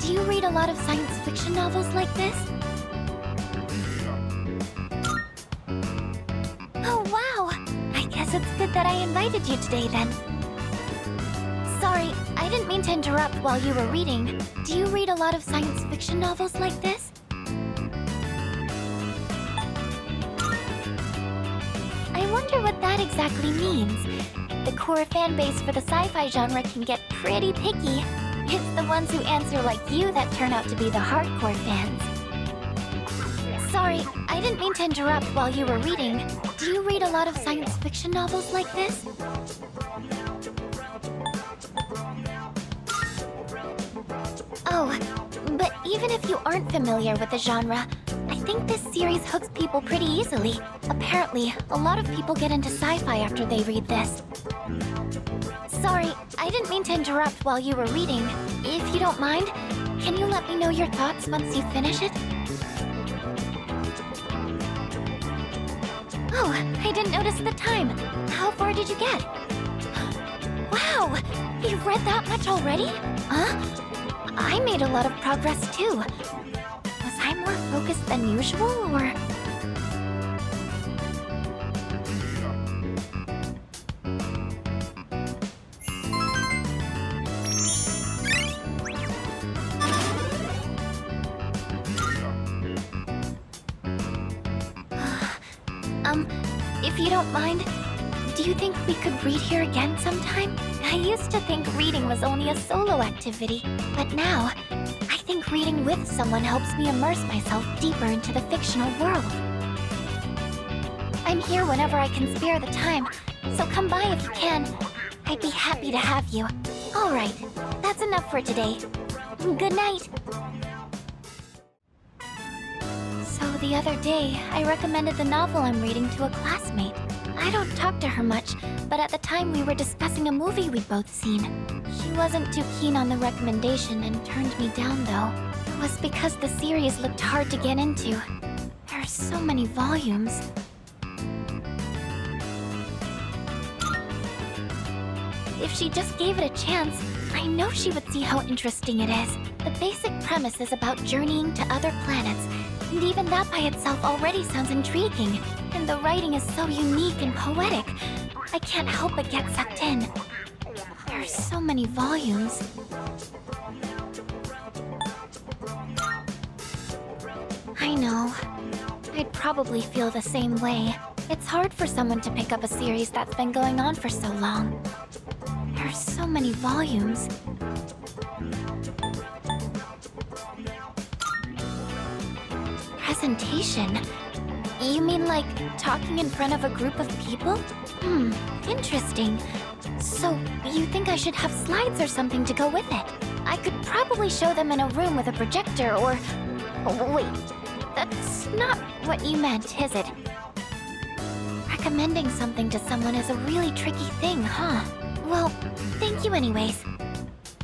Do you read a lot of science fiction novels like this? Oh, wow! I guess it's good that I invited you today, then. Sorry, I didn't mean to interrupt while you were reading. Do you read a lot of science fiction novels like this? I wonder what that exactly means. The core fan base for the sci-fi genre can get pretty picky. It's the ones who answer like you that turn out to be the hardcore fans. Sorry, I didn't mean to interrupt while you were reading. Do you read a lot of science fiction novels like this? Oh, but even if you aren't familiar with the genre, I think this series hooks people pretty easily. Apparently, a lot of people get into sci-fi after they read this. Sorry, I didn't mean to interrupt while you were reading. If you don't mind, can you let me know your thoughts once you finish it? Oh, I didn't notice the time. How far did you get? Wow, you've read that much already? Huh? I made a lot of progress too. Was I more focused than usual, or...? If you don't mind, do you think we could read here again sometime? I used to think reading was only a solo activity, but now, I think reading with someone helps me immerse myself deeper into the fictional world. I'm here whenever I can spare the time, so come by if you can. I'd be happy to have you. Alright, that's enough for today. Good night. So the other day, I recommended the novel I'm reading to a classmate. I don't talk to her much, but at the time we were discussing a movie we'd both seen. She wasn't too keen on the recommendation and turned me down, though. It was because the series looked hard to get into. There are so many volumes. If she just gave it a chance, I know she would see how interesting it is. The basic premise is about journeying to other planets, and even that by itself already sounds intriguing. And the writing is so unique and poetic. I can't help but get sucked in. There are so many volumes. I know. I'd probably feel the same way. It's hard for someone to pick up a series that's been going on for so long. There are so many volumes. Presentation? You mean like talking in front of a group of people? Interesting. So, you think I should have slides or something to go with it? I could probably show them in a room with a projector or... Oh, wait, that's not what you meant, is it? Recommending something to someone is a really tricky thing, huh? Well, thank you anyways.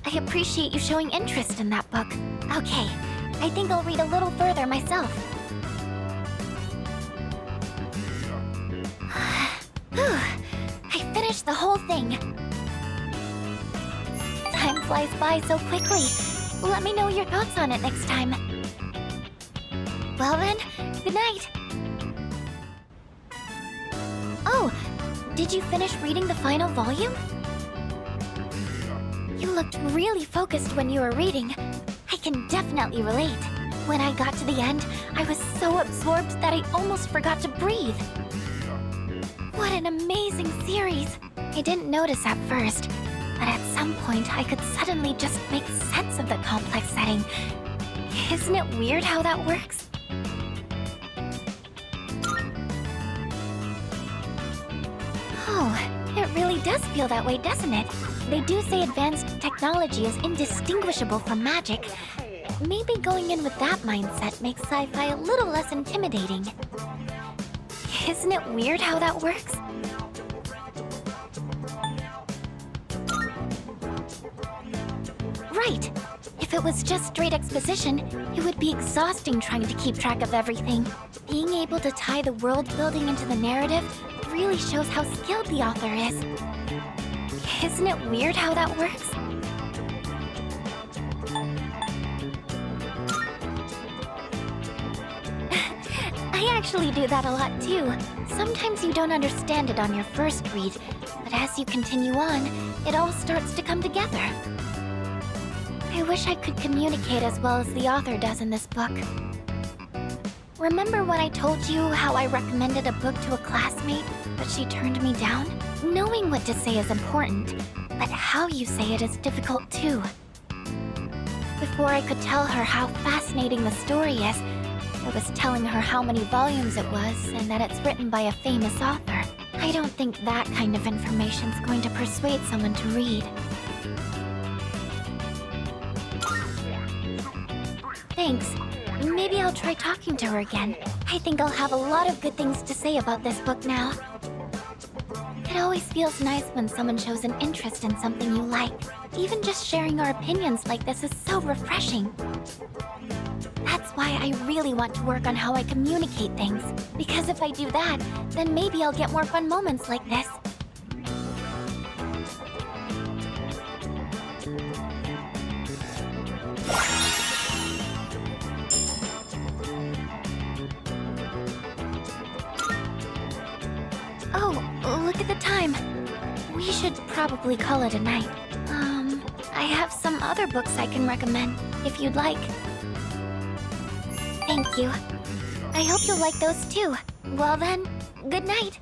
I appreciate you showing interest in that book. Okay, I think I'll read a little further myself. I finished the whole thing. Time flies by so quickly. Let me know your thoughts on it next time. Well then, good night. Oh, did you finish reading the final volume? You looked really focused when you were reading. I can definitely relate. When I got to the end, I was so absorbed that I almost forgot to breathe. What an amazing series! I didn't notice at first, but at some point I could suddenly just make sense of the complex setting. Isn't it weird how that works? Oh, it really does feel that way, doesn't it? They do say advanced technology is indistinguishable from magic. Maybe going in with that mindset makes sci-fi a little less intimidating. Isn't it weird how that works? Right. If it was just straight exposition, it would be exhausting trying to keep track of everything. Being able to tie the world building into the narrative really shows how skilled the author is. Isn't it weird how that works? actually do that a lot too. Sometimes you don't understand it on your first read, but as you continue on, it all starts to come together. I wish I could communicate as well as the author does in this book. Remember when I told you how I recommended a book to a classmate, but she turned me down? Knowing what to say is important, but how you say it is difficult too. Before I could tell her how fascinating the story is, I was telling her how many volumes it was and that it's written by a famous author. I don't think that kind of information's going to persuade someone to read. Thanks. Maybe I'll try talking to her again. I think I'll have a lot of good things to say about this book now. It always feels nice when someone shows an interest in something you like. Even just sharing our opinions like this is so refreshing. That's why I really want to work on how I communicate things. Because if I do that, then maybe I'll get more fun moments like this. Oh, look at the time. We should probably call it a night. I have some other books I can recommend, if you'd like. Thank you. I hope you'll like those too. Well then, good night.